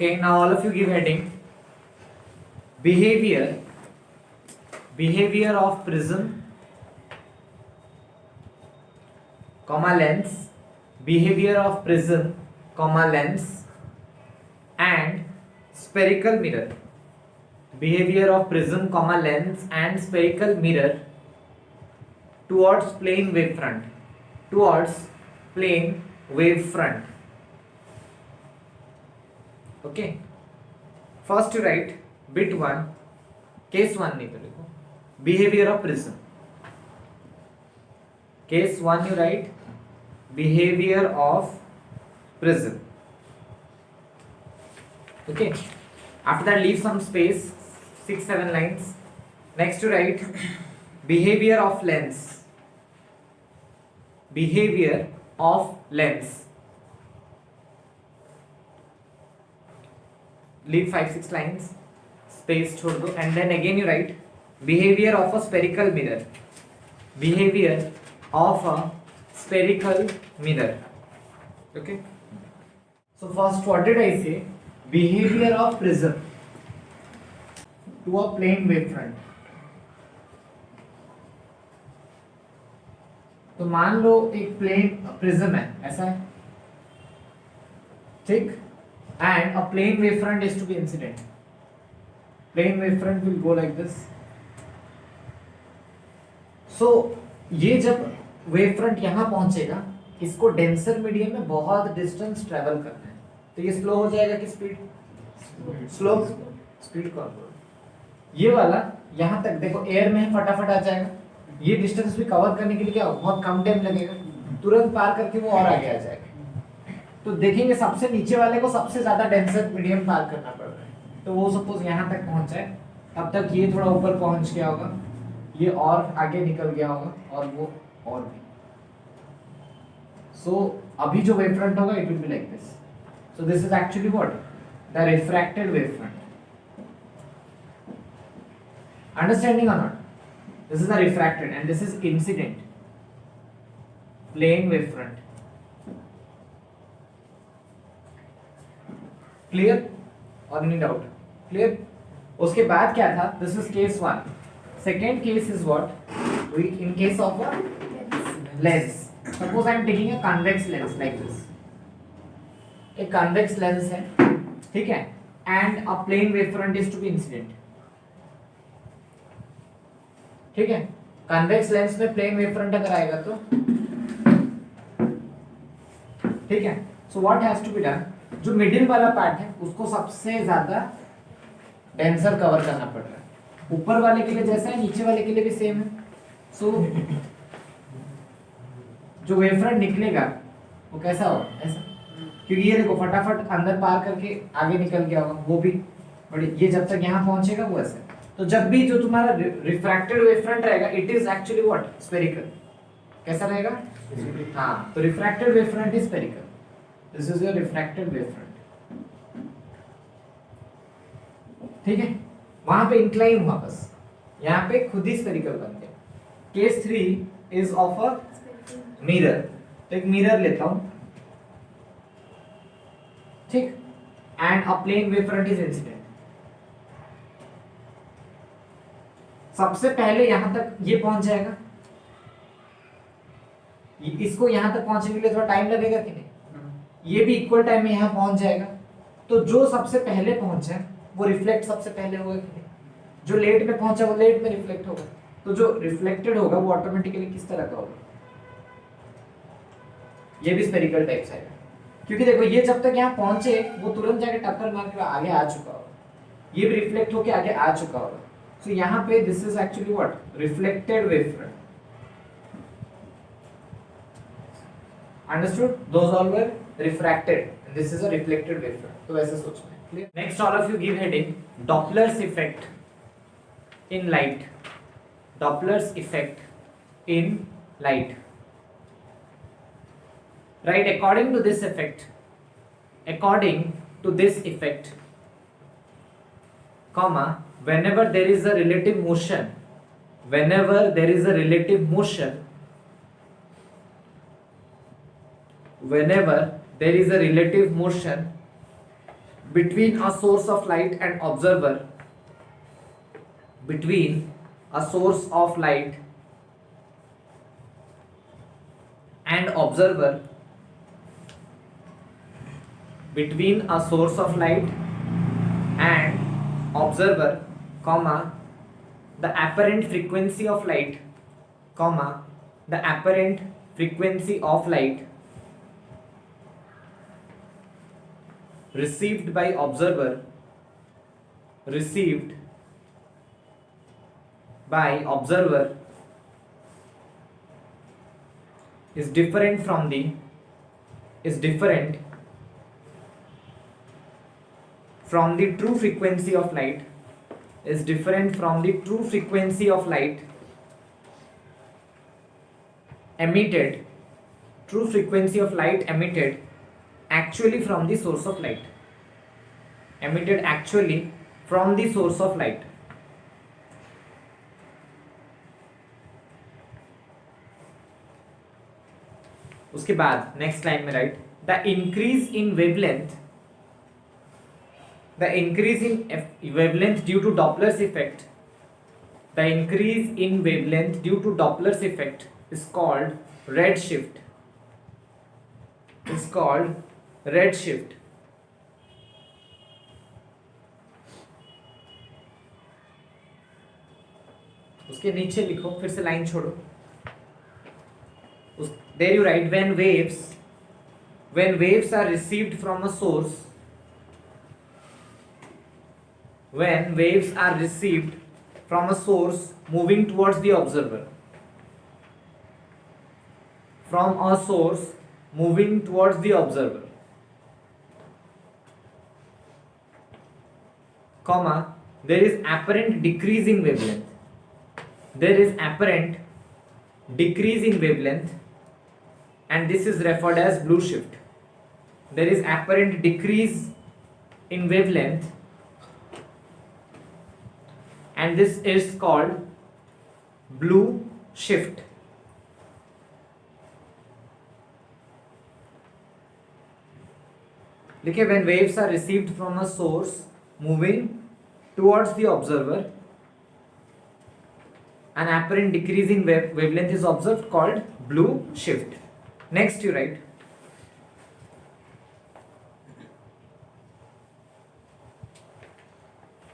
Okay, now all of you give heading. Behavior of prism, comma lens, behavior of prism, comma lens, and spherical mirror. Behavior of prism, comma lens, and spherical mirror towards plane wavefront. Towards plane wavefront. Okay. First you write bit 1, case 1 नहीं तो लिखो, behavior of prism. Case 1 you write behavior of prism. Okay. After that leave some space, 6-7 lines. Next you write behavior of lens. Behavior of lens. Leave 5-6 lines, space छोड़ दो, and then again you write behavior of a spherical mirror. Behavior of a spherical mirror. Okay. So first what did I say? Behavior of prism to a plane wavefront. तो मान लो एक plane prism है, ऐसा है, ठीक, and a plane wavefront is to be incident. Plane wavefront will go like this. So ये जब wavefront यहाँ पहुंचेगा, इसको डेंसर मीडियम में बहुत डिस्टेंस ट्रेवल करना है, तो ये स्लो हो जाएगा कि स्पीड? स्लो, स्पीड कौन? ये वाला यहाँ तक देखो एयर में फटाफट आ जाएगा, ये डिस्टेंस भी कवर करने के लिए क्या बहुत कम टाइम लगेगा, तुरंत पार करके वो और आगे आ जाएगा। तो देखेंगे सबसे नीचे वाले को सबसे ज्यादा डेंसर मीडियम पार करना पड़ रहा है, तो वो सपोज यहाँ तक पहुंचा है, तब तक ये थोड़ा ऊपर पहुंच गया होगा, ये और आगे निकल गया होगा, और वो और भी। सो अभी जो वेवफ्रंट होगा it will be like this. So this is actually what? The refracted wavefront. Understanding or not? This is the refracted and this is incident. Plane wavefront. Clear? Or any doubt? Clear? उसके बाद क्या था? This is case 1. Second case is what? We in case of a lens. Suppose I am taking a convex lens like this. एक convex lens है, ठीक है? And a plane wavefront is to be incident. ठीक है, convex lens में plane wavefront अगर आएगा तो ठीक है. So what has to be done? जो मिडिल वाला पार्ट है उसको सबसे ज्यादा डेंसर कवर करना पड़ रहा है. ऊपर वाले के लिए जैसा है नीचे वाले के लिए भी सेम है. सो जो वेवफ्रंट निकलेगा वो कैसा होगा? ऐसा, क्योंकि ये देखो फटाफट अंदर पार करके आगे निकल गया होगा, वो भी बट ये जब तक यहाँ पहुंचेगा वो ऐसे. तो जब भी जो तुम्हारा रिफ्रैक्टेड वेवफ्रंट रहेगा it is actually what? Spherical. कैसा रहेगा? हाँ, तो refracted wavefront is spherical. This is your refracted wavefront. ठीक है, वहां पे इंक्लाइन हुआ, बस यहाँ पे खुद ही स्फेरिकल बन गया. Case 3 is of a mirror. तो एक मिरर लेता हूं, ठीक, and a plane wavefront is incident. सबसे पहले यहां तक ये पहुंच जाएगा, इसको यहां तक पहुंचने के लिए थोड़ा टाइम लगेगा कि नहीं? ये भी इक्वल टाइम में यहां पहुंच जाएगा. तो जो सबसे पहले पहुंचा वो रिफ्लेक्ट सबसे पहले होगा कि नहीं? जो लेट में पहुंचा वो लेट में रिफ्लेक्ट होगा. तो जो रिफ्लेक्टेड होगा वो ऑटोमेटिकली किस तरह का होगा? ये भी स्फेरिकल टाइप से आएगा, क्योंकि देखो ये जब तक यहाँ पहुंचे वो तुरंत जाके टक्कर मार के आगे आ चुका होगा, ये भी रिफ्लेक्ट होके आगे आ चुका होगा. So यहाँ पे this is actually what? Reflected wavefront. Understood? Those all were refracted and this is a reflected wavefront. तो ऐसे सोचना है. Clear? Next all of you give heading Doppler's effect in light. Doppler's effect in light. Right? According to this effect, comma, whenever there is a relative motion, between a source of light and observer, between a source of light and observer, between a source of light and observer, comma, the apparent frequency of light, comma, the apparent frequency of light received by observer, received by observer is different from the, is different from the true frequency of light, is different from the true frequency of light emitted, true frequency of light emitted actually from the source of light, emitted actually from the source of light. उसके बाद next line में right, the increase in wavelength, the increase in wavelength due to Doppler's effect, the increase in wavelength due to Doppler's effect is called redshift, is called redshift. उसके नीचे लिखो, फिर से line छोड़ो, there you write, when waves are received from a source, when waves are received from a source moving towards the observer, from a source moving towards the observer, comma, there is apparent decrease in wavelength, there is apparent decrease in wavelength, and this is referred as blue shift. There is apparent decrease in wavelength and this is called blue shift. देखिए, when waves are received from a source moving towards the observer, an apparent decrease in wavelength is observed called blue shift. Next you write,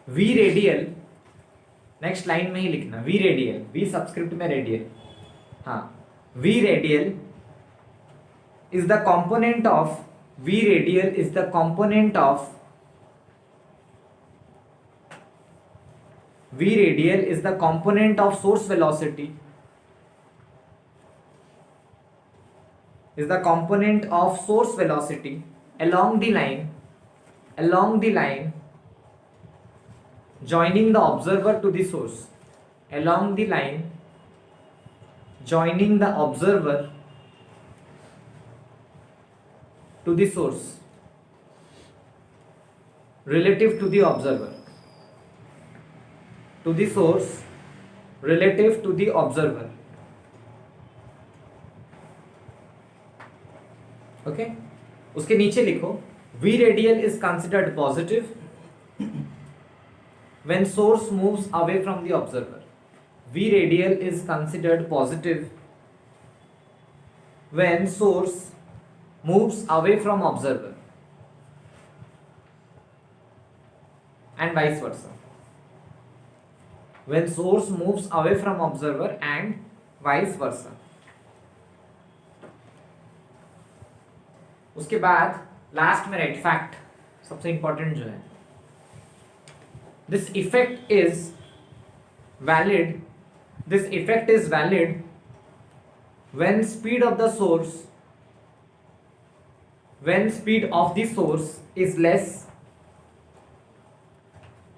V radial, next line में ही लिखना, V radial, V subscript में radial, हाँ, V radial is the component of, V radial is the component of, V radial is the component of source velocity, is the component of source velocity along the line, along the line joining the observer to the source, along the line joining the observer to the source, relative to the observer, to the source relative to the observer. Okay, उसके नीचे लिखो, V radial is considered positive when source moves away from the observer. V radial is considered positive when source moves away from observer, and vice versa. When source moves away from observer and vice versa. उसके बाद last में right, fact सबसे important जो है, this effect is valid, this effect is valid when speed of the source, when speed of the source is less,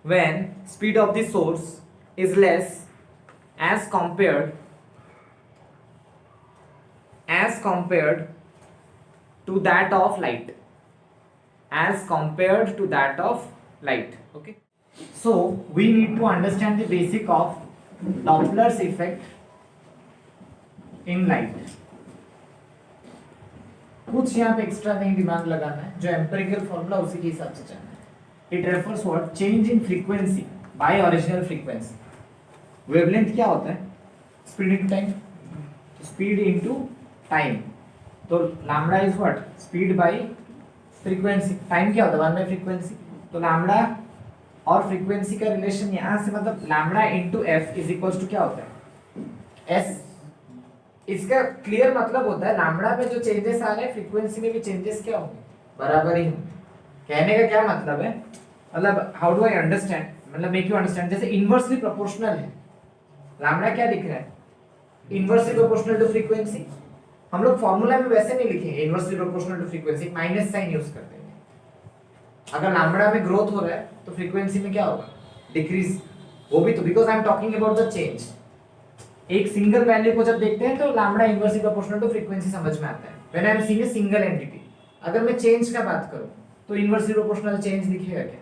when speed of the source is less as compared to that of light, as compared to that of light. Okay, so we need to understand the basic of Doppler's effect in light. कुछ यहाँ पे extra नहीं दिमाग लगाना है, जो empirical formula उसी के हिसाब से चलना है. It refers what change in frequency by original frequency. Wavelength क्या होता है? Speed into time, speed into time. तो lambda is what speed by frequency. Time क्या होता है? 1 बाय फ्रीक्वेंसी। तो लैम्बडा और फ्रीक्वेंसी का रिलेशन यहाँ से मतलब lambda into f is equals to क्या होता है? एस। इसका क्लियर मतलब होता है लैम्बडा में जो चेंजेस आ रहे हैं फ्रीक्वेंसी में भी चेंजेस क्या होंगे? बराबर ही होंगे। कहने का क्या मतलब है? मतलब हाउ डू आई अंडरस्टैंड, मतलब मेक यू अंडरस्टैंड। जैसे इनवर्सली प्रोपोर्शनल है, लैम्बडा क्या दिख रहा है? Inversely proportional to frequency. हम लोग फॉर्मूला में वैसे नहीं लिखेंगे inversely proportional to frequency, minus sign use कर देंगे। अगर लैम्बडा में ग्रोथ हो रहा है तो फ्रीक्वेंसी में क्या होगा? डिक्रीज। वो भी तो because I am talking about the change. एक सिंगल वैल्यू को जब देखते हैं तो lambda inversely proportional to frequency समझ में आता है when I am seeing a single entity. अगर मैं चेंज का बात करूं तो इनवर्सली प्रोपोर्शनल चेंज दिखेगा क्या?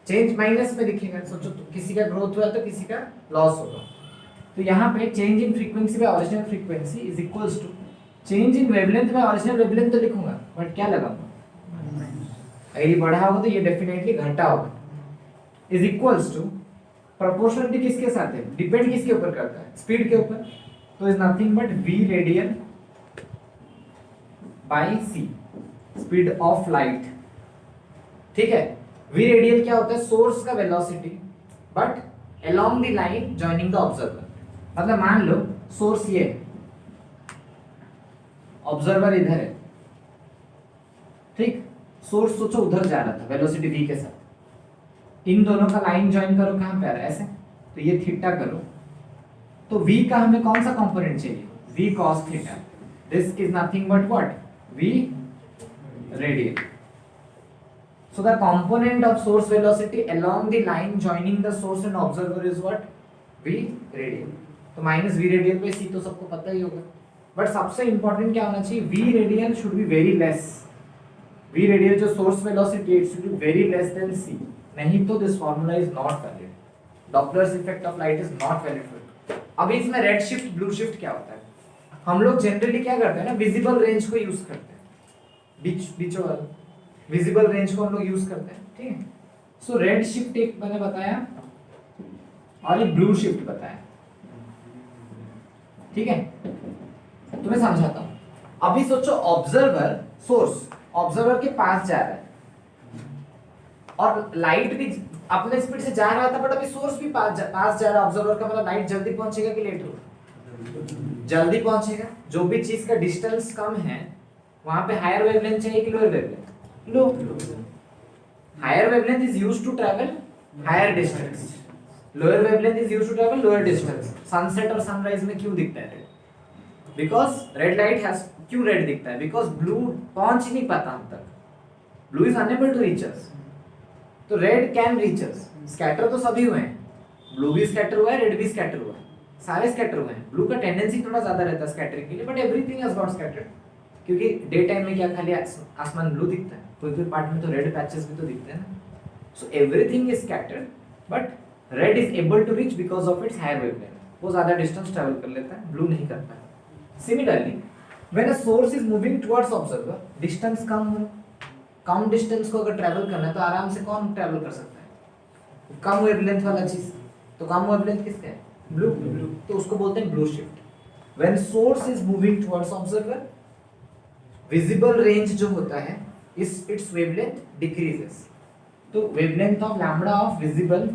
चेंज माइनस में दिखेगा। सोचो तो किसी का ग्रोथ हुआ तो किसी का लॉस होगा। तो यहाँ पे change in frequency by original frequency is equals to change in wavelength by original wavelength तो लिखूंगा, बट क्या लगाऊंगा? अगर ये बढ़ा होगा तो ये डेफिनेटली घटा होगा। इज इक्वल्स टू प्रोपोर्शनलिटी किसके साथ है? डिपेंड किसके ऊपर करता है? स्पीड के ऊपर। तो is nothing but v radian by c, speed of light. ठीक है। v रेडियन क्या होता है? सोर्स का velocity but along the line joining the observer। मतलब मान लो सोर्स ये है, ऑब्जर्वर इधर है, ठीक। सोर्स सोचो उधर जा रहा था वेलोसिटी v के साथ। इन दोनों का लाइन ज्वाइन करो, कहां पे आ रहा है? ऐसे। तो ये थीटा करो, तो v का हमें कौन सा कंपोनेंट चाहिए? v cos theta. This is nothing but what? v radian. So the component of source velocity along the line joining the source and observer is what? v radian। तो minus v radian पे c तो सबको पता ही होगा। But सबसे important क्या होना चाहिए? v radian should be very less. v radian जो source velocity it should be very less than c, नहीं तो this formula is not valid. Doppler's effect of light is not valid for. अब इसमें red shift blue shift क्या होता है? हम लोग जनरली क्या करते हैं ना, विजिबल रेंज को यूज करते हैं, बीचों वाला विजिबल रेंज को हम लोग यूज करते हैं, ठीक है। सो रेड शिफ्ट एक मैंने बताया और एक ब्लू शिफ्ट बताया, ठीक है। तो मैं समझाता हूं। अभी सोचो ऑब्जर्वर, सोर्स ऑब्जर्वर के पास जा रहा है और लाइट भी अपने स्पीड से जा रहा था, बट अभी सोर्स भी पास जा रहा है ऑब्जर्वर का। मतलब लाइट जल्दी पहुंचेगा कि लेट होगा? जल्दी पहुंचेगा। जो भी चीज का डिस्टेंस कम है वहां पे हायर वेवलेंथ चाहिए कि lower wavelength? Low. higher wavelength is used to travel higher distance, lower wavelength is used to travel lower distance। sunset और sunrise में क्यों दिखता है red? because red light has, क्यों red दिखता है? because blue पहुंच ही नहीं पाता हम तक, blue is unable to reach us। तो red can reach us। scatter तो सभी हुए हैं, blue भी scatter हुआ है, red भी scatter हुआ है, सारे scatter हुए हैं। blue का tendency थोड़ा ज्यादा रहता है scattering के लिए, but everything has got scattered। क्योंकि डे टाइम में क्या खाली आसमान ब्लू दिखता है, कोई कोई पार्ट में तो रेड पैचेस भी तो दिखते हैं ना। So everything is scattered but red is able to reach because of its higher wavelength. वो ज्यादा डिस्टेंस ट्रैवल कर लेता है, ब्लू नहीं करता है। Similarly when a source is moving towards observer, distance come distance को अगर ट्रैवल करना है तो आराम से कौन ट्रैवल कर सकता है? कम वेवलेंथ वाला चीज। तो कम वेवलेंथ किसका है? ब्लू। तो उसको बोलते हैं blue shift. When source is moving towards observer, visible range जो होता है इस इट्स वेवलेंथ डिक्रीजेस। तो wavelength of lambda of visible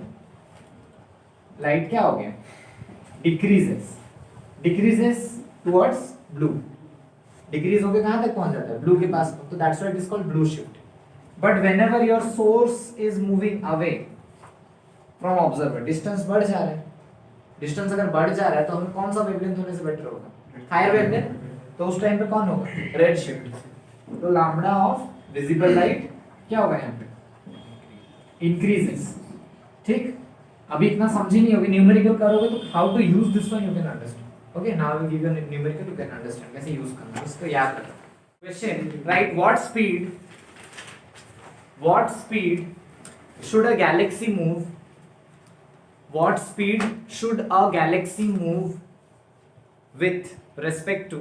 light क्या हो गया? Decreases towards blue. डिक्रीज होके कहां तक पहुंच जाता है? ब्लू के पास। तो that's why it is called blue shift. But whenever your source is moving away from observer, distance बढ़ जा रहा है। डिस्टेंस अगर बढ़ जा रहा है तो हमें कौन सा वेवलेंथ होने से बेटर होगा? Higher wavelength. तो उस टाइम पे कौन होगा? Red shift. तो लैम्बडा ऑफ विजिबल लाइट क्या होगा यहाँ पे? इंक्रीजेस, ठीक। अभी इतना समझी नहीं होगी, न्यूमेरिकल करोगे तो how to use this one you can understand. Okay, now I will give you numerical, you can understand कैसे यूज करना है, इसको याद रखो। Question, right what speed should a galaxy move? What speed should a galaxy move with respect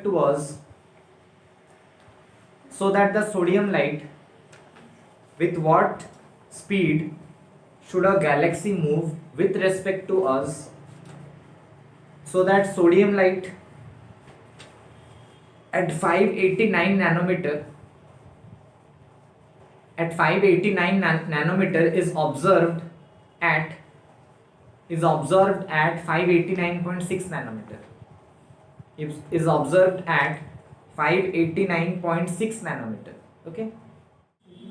to us so that the sodium light with what speed should a galaxy move with respect to us so that sodium light at 589 nanometer is observed at 589.6 nanometer is observed at 589.6 nanometer. Okay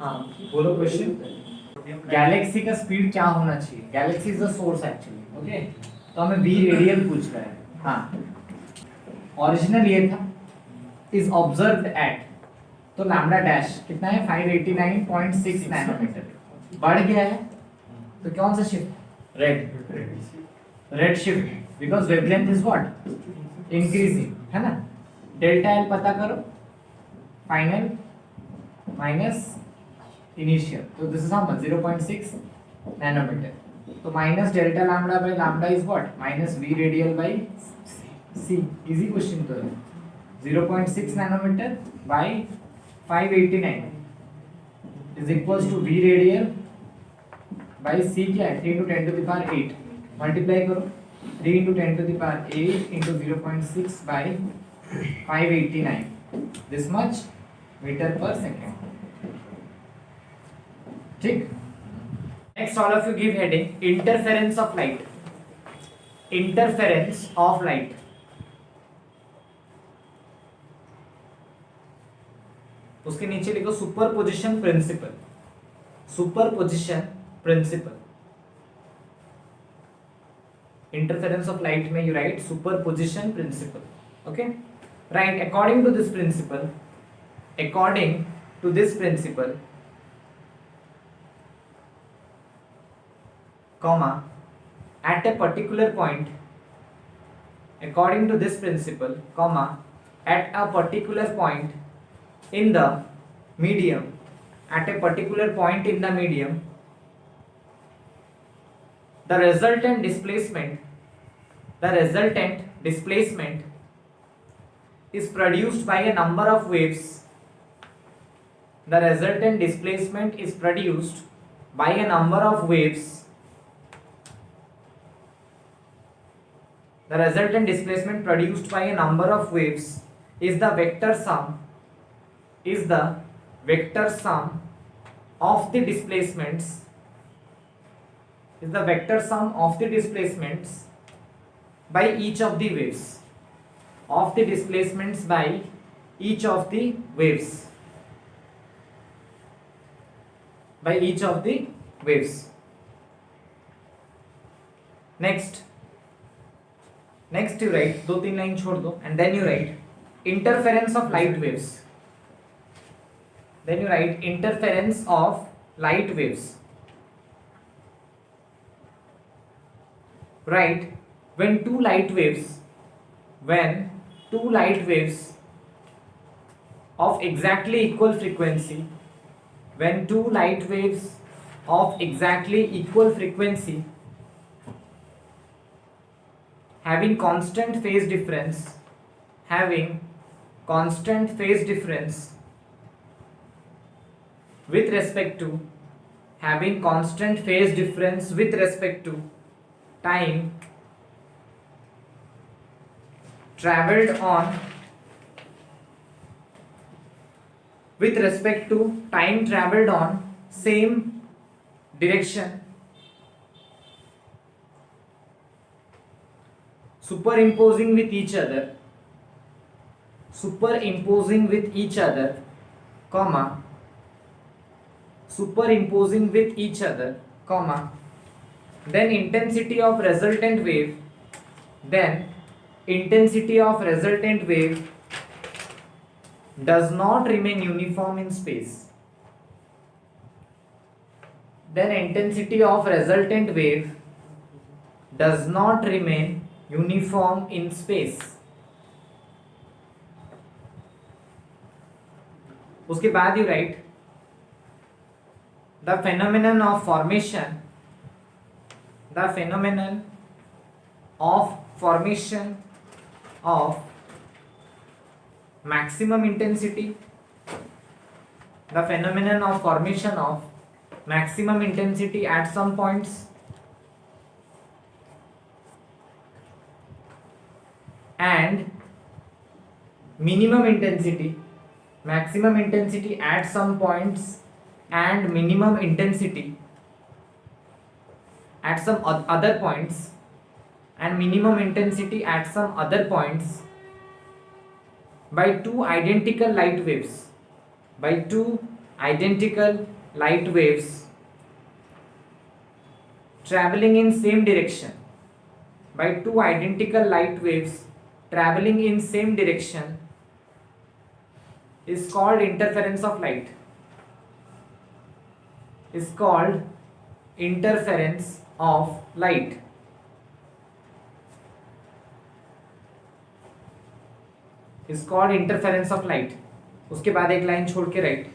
हाँ बोलो question. Galaxy का speed क्या होना चाहिए? Galaxy is the source actually. Okay तो हमें we radian पूछ रहा है. हाँ ओरिजिनल ये था इज ऑब्जर्व्ड एट, तो लैम्डा डैश कितना है 589.6 नैनोमीटर. बढ़ गया है तो कौन सा shift? Red shift because wavelength is what increasing है ना. डेल्टा एल पता करो, फाइनल माइनस इनिशियल, तो this is how much 0.6 nanometre. तो minus delta lambda by lambda is what minus v radial by c. Easy question तो है. 0.6 nanometre by 589 is equals to v radial by c. क्या है 3 into 10 to the power 8. Multiply करो 3 into 10 to the power 8 into 0.6 by 589. This much meter per second. ठीक. Next all of you give heading interference of light. Interference of light. उसके नीचे लिखो superposition principle. Superposition principle. Interference of light में you write superposition principle. Okay, right. According to this principle, comma at a particular point, according to this principle, comma at a particular point in the medium, at a particular point in the medium, the resultant displacement is produced by a number of waves. The resultant displacement is produced by a number of waves. The resultant displacement produced by a number of waves is the vector sum of the displacements by each of the waves. Next you write 2-3 line छोड़ दो and then you write interference of light waves. Right, when two light waves of exactly equal frequency having constant phase difference with respect to time traveled on same direction, superimposing with each other, then intensity of resultant wave does not remain uniform in space. उसके बाद you write the phenomenon of formation of maximum intensity maximum intensity at some points and minimum intensity, maximum intensity at some points and minimum intensity at some other points and minimum intensity at some other points by two identical light waves, by two identical light waves traveling in same direction, by two identical light waves traveling in same direction is called interference of light, is called interference of light. Is called interference of light. उसके बाद एक line छोड़ के right.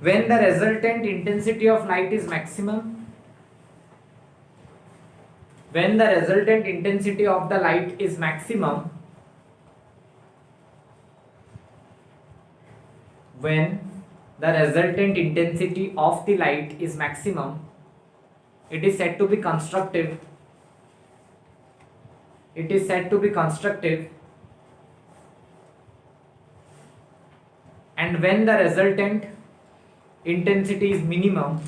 When the resultant intensity of light is maximum, when the resultant intensity of the light is maximum, when the resultant intensity of the light is maximum, it is said to be constructive. It is said to be constructive. And when the resultant intensity is minimum,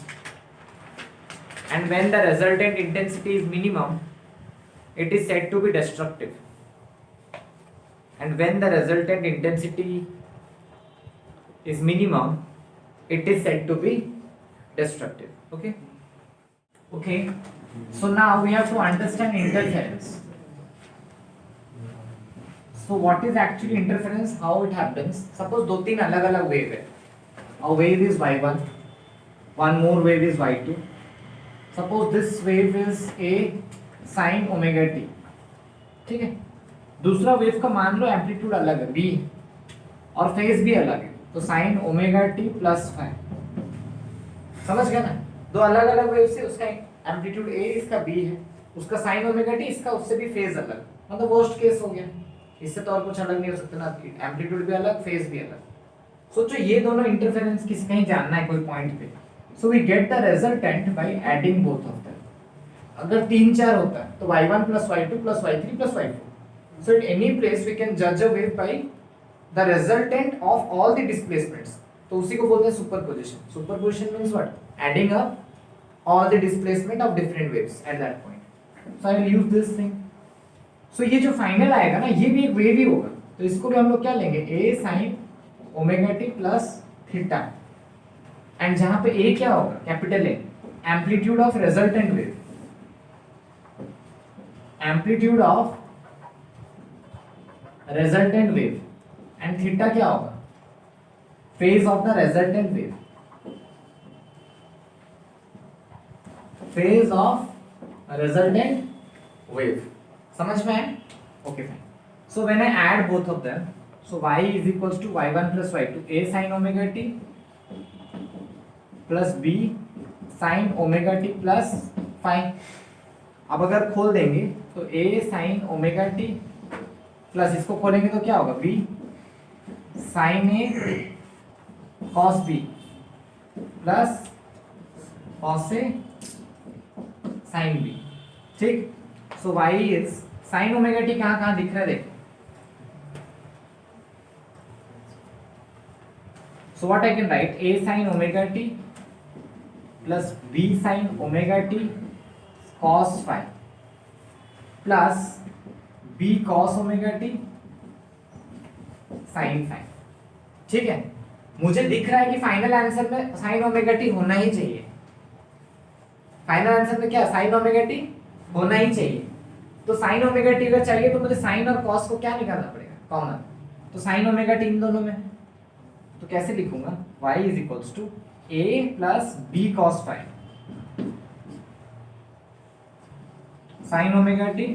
and when the resultant intensity is minimum, it is said to be destructive. And when the resultant intensity is minimum, it is said to be destructive. Okay. Okay. So now we have to understand interference. So what is actually interference? How it happens? Suppose दो तीन अलग अलग wave है. A wave is y1, one more wave is y2. Suppose this wave is a sin omega t. ठीक है. दूसरा wave का मान लो एम्पलीट्यूड अलग है b और फेज भी अलग है, तो sin omega t plus five. समझ गया ना? दो अलग अलग वेव से उसका एम्पलीट्यूड a इसका b है, उसका sin ओमेगा t, इसका उससे भी फेज अलग. मतलब वर्स्ट केस हो गया. इससे तो और कुछ अलग नहीं हो सकता ना, एम्पलीट्यूड भी अलग, फेज भी अलग. सोचो ये दोनों इंटरफेरेंस किसी कहीं जानना है कोई पॉइंट पे, so we get the resultant by adding both of them. अगर 3 4 होता है तो y1 + y2 + y3 + y4. So at any place we can जज a wave by the resultant of all the displacements. तो उसी को बोलते हैं superposition. Superposition means what? Adding up all the displacement of different waves at that point. So I will use this thing. So ये जो final आएगा ना, ये भी एक वेव ही होगा, तो इसको भी हम लोग क्या लेंगे? a sin omega t plus theta. And जहां पे a क्या होगा? Capital A, amplitude of resultant wave, amplitude of resultant wave. And theta क्या होगा? Phase of the resultant wave, phase of resultant wave. समझ में आया? Okay fine. So when I add both of them, so y is equals to y1 + y2, a sin omega t plus b sin omega t plus five. अब अगर खोल देंगे तो a sin omega t plus इसको खोलेंगे तो क्या होगा? b sin a cos b plus cos a sin b. ठीक. सो y is sin omega t कहाँ कहाँ दिख रहा है? देखो. So what I can write? A sin omega t plus b sin omega t cos phi plus b cos omega t sin phi. ठीक है. मुझे दिख रहा है कि फाइनल आंसर में sin ओमेगा t होना ही चाहिए. फाइनल आंसर में क्या? sin ओमेगा t होना ही चाहिए. तो sin ओमेगा t अगर चाहिए तो मुझे sin और cos को क्या निकालना पड़ेगा? कॉमन. तो sin ओमेगा t इन दोनों में, तो कैसे लिखूंगा? y is equals to a plus b cos phi sin omega t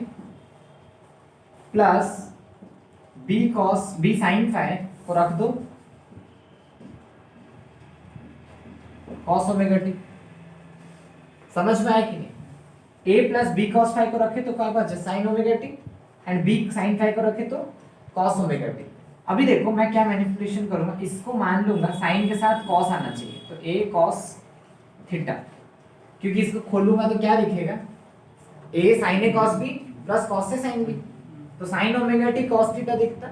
plus b sin phi को रख दो cos ओमेगा t. समझ में आया कि नहीं? a plus b cos phi को रखे तो क्या बचा? sin omega t, and b sin phi को रखे तो cos ओमेगा t. अभी देखो मैं क्या मैनिपुलेशन करूंगा, इसको मान लूंगा साइन के साथ कॉस आना चाहिए, तो ए कॉस थीटा, क्योंकि इसको खोलूंगा तो क्या दिखेगा, ए sign a cos b plus cos से साइन बी, तो sign omega T cos theta दिखता,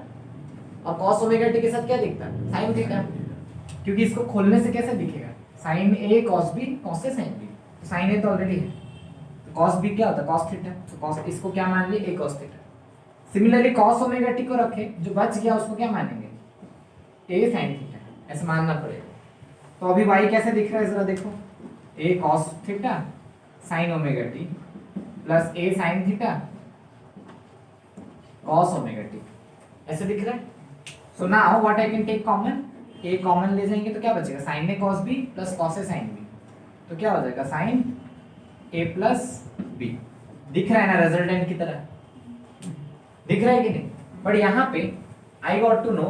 और कॉस ओमेगा टी के साथ क्या दिखता, साइन थीटा, क्योंकि इसको खोलने से कैसे दिखेगा, sign a cos B cos से साइन बी, तो साइन ए तो ऑलरेडी है, तो कॉस बी क्या होता है कॉस थीटा, तो कॉस इसको क्या मान लिए a cos theta. Similarly cos omega t को रखे, जो बच गया उसको क्या मानेंगे, ए साइन थीटा, ऐसे मानना पड़ेगा। तो अभी वाई कैसे दिख रहा है जरा देखो, a cos theta sine omega t plus a sine theta cos omega t, ऐसे दिख रहा है। So now what I can take common, a common ले जाएंगे तो क्या बचेगा, sine a cos b plus cos a sine b, तो क्या हो जाएगा साइन ए प्लस बी, दिख रहा है ना रिजल्टेंट की तरह, दिख रहा है कि नहीं। बट यहाँ पे I got to know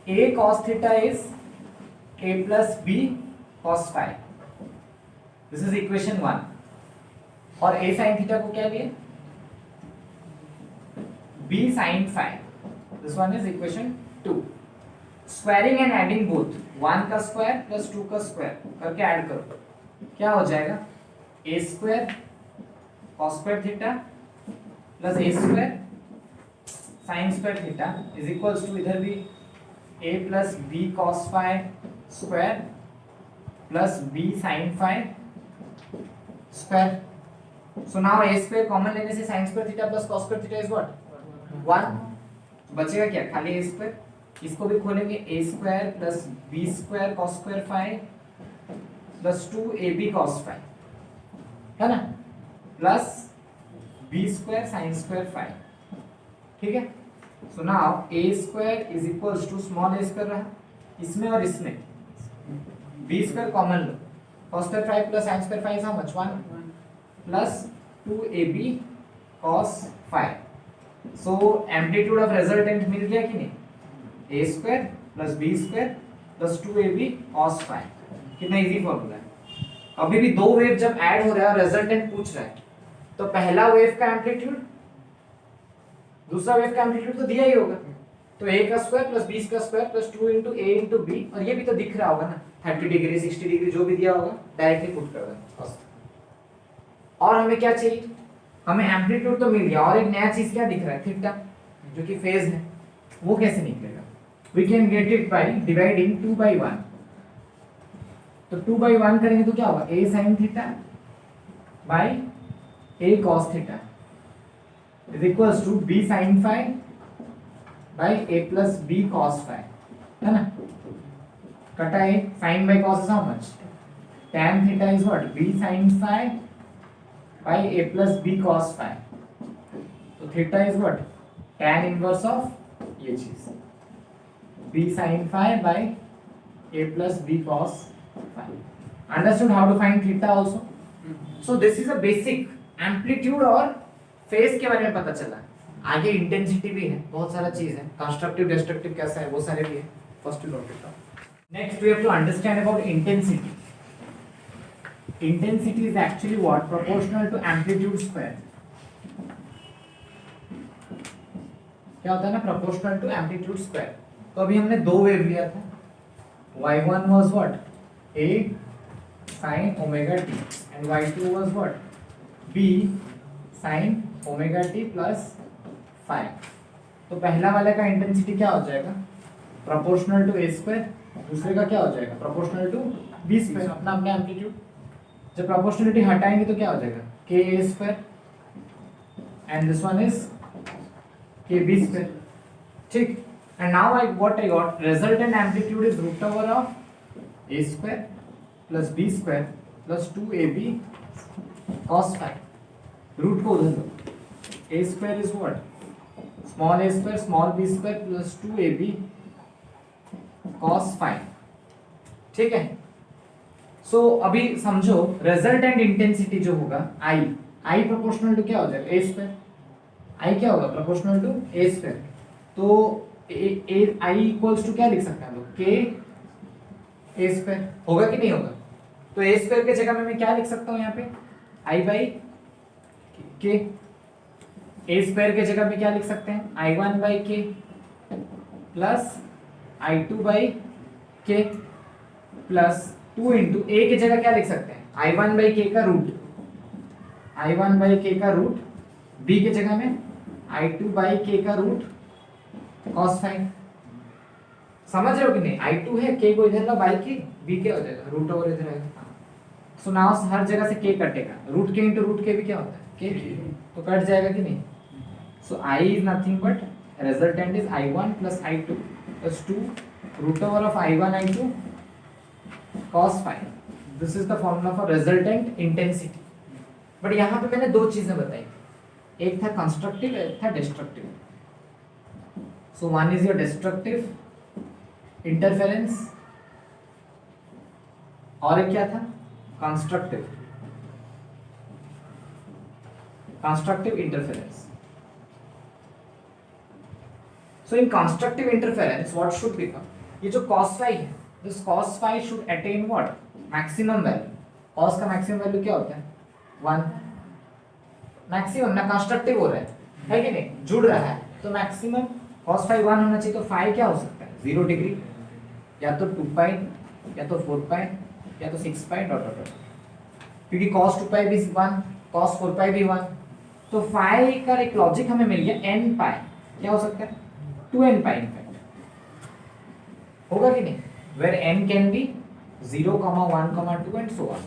a cos theta is a plus b cos phi, this is equation 1, और ए साइन थीटा को क्या लिए, b sine phi, this one is equation 2। Squaring and adding both, 1 का square plus 2 का square करके add करो, क्या हो जाएगा, a square cos square theta plus a square sine square theta is equals to, इधर भी a plus b cos phi square plus b sine phi square. So now a square common लेने से sine square theta plus cos square theta is what 1, बचेगा क्या, खाली a square, इसको भी खोलेंगे, a square plus b square cos square phi plus 2ab cos phi, है ना, plus b square sine square phi, ठीक है। So now a square is equals to small a square रहा, इसमें और इसमें b स्क्वायर कॉमन लो, cos square phi plus sin square phi is how much 1 plus 2ab cos phi. So amplitude of resultant मिल गया कि नहीं, a square plus b square plus 2ab cos phi, कितना इजी फॉर्मूला है। अभी भी दो वेव जब ऐड हो रहा है और रिजल्टेंट पूछ रहा है, तो पहला वेव का एम्पलीट्यूड दूसरा वेव का एम्पलीट्यूड तो दिया ही होगा, तो a का स्क्वायर प्लस b का square plus 2 into a into b, और ये भी तो दिख रहा होगा ना, 30 डिग्री 60 डिग्री जो भी दिया होगा डायरेक्टली पुट कर देना। और हमें क्या चाहिए, हमें एम्पलीट्यूड तो मिल गया, और एक नया चीज क्या दिख रहा है, थीटा, जो कि फेज है, वो कैसे निकलेगा, we can get it by dividing 2 by 1, तो 2 by 1 करेंगे तो क्या होगा, a sin theta by a cos theta is equals to b sin phi by a plus b cos phi, है ना, कटा है, sin by cos is how much, tan theta is what, b sin phi by a plus b cos phi, तो theta is what, tan inverse of ये चीज, b sin phi by a plus b cos phi। Understood how to find theta also? So this is a basic amplitude और phase के बारे में पता चला, आगे इंटेंसिटी भी है, बहुत सारा चीज है, कंस्ट्रक्टिव डिस्ट्रक्टिव कैसा है वो सारे भी है, first note it down. Next we have to understand about intensity. Intensity is actually what, proportional to amplitude square, क्या होता है ना, प्रोपोर्शनल टू एम्पलीट्यूड स्क्वायर। तो अभी हमने दो वेव लिया था, y1 was what, a sin omega t and y2 was what, b sin omega t plus 5। तो पहला वाले का इंटेंसिटी क्या हो जाएगा, प्रोपोर्शनल टू a स्क्वायर, दूसरे का क्या हो जाएगा, प्रोपोर्शनल टू b स्क्वायर, अपना अपना एम्पलीट्यूड। जब प्रोपोर्शनलिटी हटाएंगे तो क्या हो जाएगा, k a square and this one is k b square, ठीक। And now I what I got, resultant amplitude is root over of a square plus b square plus 2ab cos 5, root को उधर लो, a square is what, small a square small b square plus 2ab cos 5, ठीक है। सो अभी समझो resultant intensity जो होगा I proportional to क्या हो जाएगा, a स्क्वायर, I क्या होगा, प्रोपोर्शनल टू a स्क्वायर, तो I इक्वल्स टू क्या लिख सकते हैं हम लोग, k a स्क्वायर, होगा कि नहीं होगा, तो a स्क्वायर के जगह में मैं क्या लिख सकता हूँ यहाँ पे, I by k, a square के जगह में क्या लिख सकते हैं, I1 by k, plus i2/k plus 2 into a की जगह क्या लिख सकते हैं, i1/k का रूट, i1/k का रूट, b की जगह में i2/k का रूट cos फाई। समझ रहे हो कि नहीं, i2 है, k को इधर ला बाई के, b क्या हो जाएगा रूट ओवर इधर आएगा। सो नाउ हर जगह से k कटेगा, root k into root k भी क्या होता है k, तो कट जाएगा कि नहीं। So i is nothing but resultant is i1 plus i2 plus 2 root over of i1 i2 cos phi। This is the formula for resultant intensity. But यहाँ पे मैंने दो चीजें बताई, एक था कंस्ट्रक्टिव, एक था destructive. So one is your destructive interference और एक क्या था constructive, constructive interference. So in constructive interference what should become, ये जो cos phi है, this cos phi should attain what maximum value. cos का मैक्सिमम वैल्यू क्या होता है 1, मैक्सिमम ना कंस्ट्रक्टिव हो रहा है कि नहीं, जुड़ रहा है, तो मैक्सिमम cos phi 1 होना चाहिए। तो phi क्या हो सकता है 0 डिग्री, या तो 2 पाई, या तो 4 पाई, या तो 6 पाई डॉट डॉट, क्योंकि cos 2 पाई भी 1, cos 4 पाई भी 1। तो phi का एक लॉजिक हमें मिल गया n पाई, क्या हो सकता है 2n पाई इनफैक्ट, होगा कि नहीं, where n can be 0, 1, 2 and so on.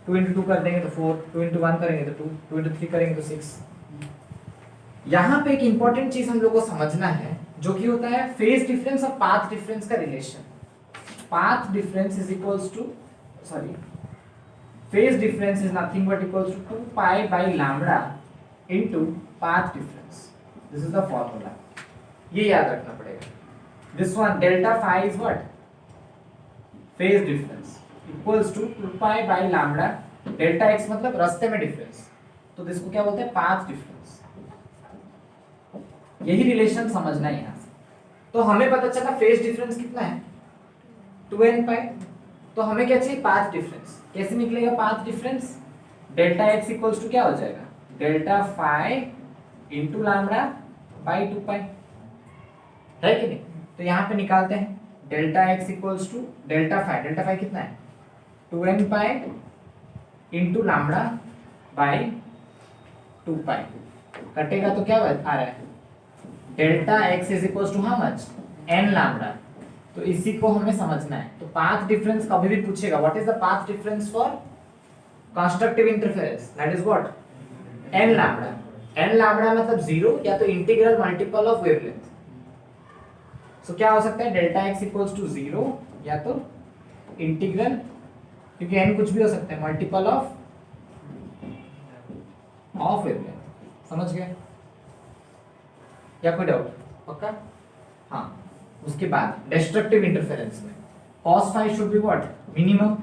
2 into 2 कर देंगे तो 4, 2 into 1 करेंगे तो 2, 2 into 3 करेंगे तो 6। यहाँ पे एक इंपॉर्टेंट चीज हम लोग को समझना है, जो कि होता है फेज डिफरेंस और पाथ डिफरेंस का रिलेशन। Path difference is equals to, sorry, phase difference is nothing but equals to 2 pi by lambda into path difference. This is the formula, ये याद रखना पड़ेगा। This one delta phi is what phase difference equals to 2 pi by lambda, delta x मतलब रास्ते में difference, तो इसको क्या बोलते हैं पाथ डिफरेंस। यही रिलेशन समझना है यहाँ से। तो हमें पता चला फेज डिफरेंस कितना है 2n पाई, तो हमें क्या चाहिए पाथ डिफरेंस। कैसे निकलेगा path difference, delta x equals to क्या हो जाएगा delta phi into lambda by 2 pi, है कि नहीं। तो यहाँ पे निकालते हैं delta x equals to delta phi कितना है 2n pi into lambda by 2 pi, कटेगा तो क्या आ रहा है delta x is equals to how much n lambda. तो इसी को हमें समझना है। तो पाथ डिफरेंस कभी भी पूछेगा what is the path difference for constructive interference, that is what n lambda. n lambda मतलब 0 या तो इंटीग्रल मल्टीपल ऑफ वेवलेंथ। सो क्या हो सकता है डेल्टा एक्स इक्वल्स टू 0 या तो इंटीग्रल, क्योंकि n कुछ भी हो सकता है, मल्टीपल ऑफ वेवलेंथ। समझ गए या कोई डाउट पक्का। हाँ, उसके बाद डिस्ट्रक्टिव इंटरफेरेंस में cos phi should be what minimum,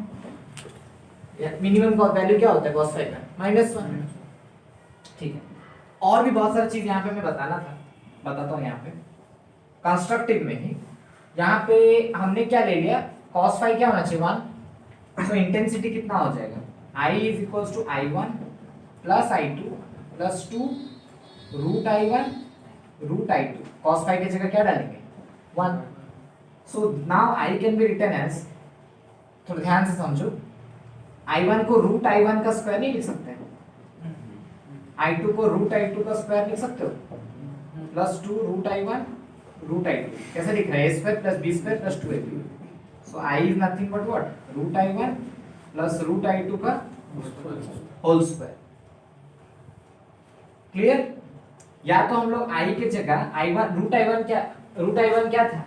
minimum का वैल्यू क्या होता है cos phi का -1। ठीक है, और भी बहुत सारी चीज यहाँ पे मैं बताना था, बताता हूँ। यहाँ पे कंस्ट्रक्टिव में ही यहाँ पे हमने क्या ले लिया cos phi क्या होना चाहिए 1, तो इंटेंसिटी कितना हो जाएगा I is equals to I1 plus I2 plus 2 root I1 root I2। cos phi की जगह क्या डालेंगे 1। So now I can be written as, थोड़ा ध्यान से समझो, I1 को रूट I1 का स्क्वायर नहीं लिख सकते, I2 को रूट I2 का स्क्वायर लिख सकते हो, plus 2 root I1 root I2। कैसे लिख रहे हैं a square plus b square plus 2ab। So I is nothing but what root I1 plus root I2 का होल स्क्वायर। क्लियर। या तो हम लोग I के जगह I1 रूट I1 क्या था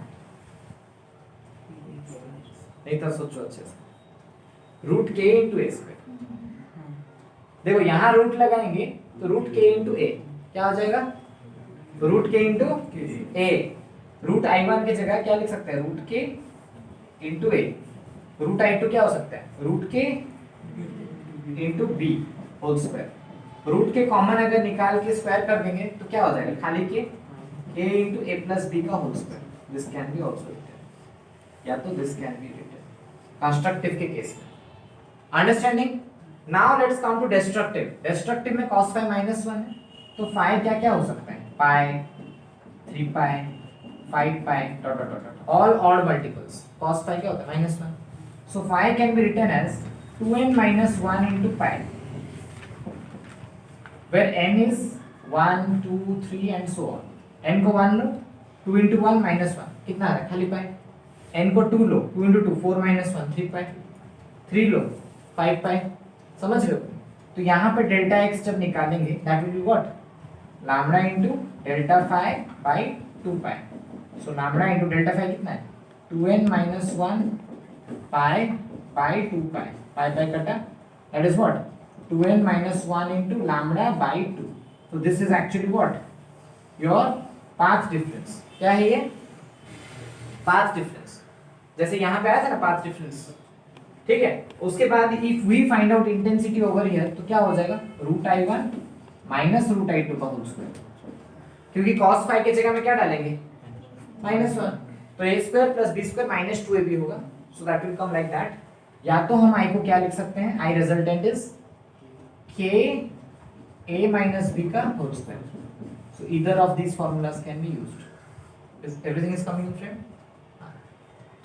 नहीं था, सोचो अच्छे से, रूट k इंटू ए स्क्वायर। देखो यहाँ रूट लगाएंगे तो रूट k इंटू ए क्या हो जाएगा root k into a. Root I1 की जगह क्या लिख सकते हैं root k into a. Root I2 क्या हो सकता है root k into b whole square. Root के कॉमन अगर निकाल के स्क्वायर कर देंगे तो क्या हो जाएगा खाली के a into a plus b का whole square. This can be also written, या तो this can be written constructive के केस में। Understanding. Now let's come to destructive. Destructive में cos phi -1 है, तो phi क्या क्या हो सकता है pi 3 pi 5 pi dot dot dot all odd multiples cos phi क्या होता है -1 so phi can be written as 2n minus 1 into pi where n is 1 2 3 and so on n को 1 लो 2 into 1 minus 1 कितना आ रहा है खाली पाई n को 2 लो 2 into 2 4 minus 1 3 पाई 3 लो 5 पाई समझ रहे हो तो यहाँ पे डेल्टा x जब निकालेंगे that will be what lambda into delta phi by 2 pi so lambda into delta phi कितना है 2n minus 1 पाई बाय 2 पाई पाई पाई कटा that is what 2n minus 1 into lambda by 2 so this is actually what your path difference क्या है ये path difference जैसे यहाँ पे आया था ना path difference ठीक है उसके बाद if we find out intensity over here तो क्या हो जाएगा root i1 minus root i2 का होल स्क्वायर क्योंकि cos phi की जगह में क्या डालेंगे -1 तो a square plus b square minus 2ab होगा so that will come like that या तो हम i को क्या लिख सकते हैं i resultant is k a minus b का whole square so either of these formulas can be used is everything is coming in frame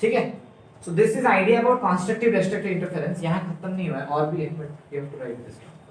ठीक है so this is idea about constructive destructive interference यहाँ खत्म नहीं हुआ है और भी है but you have to write this down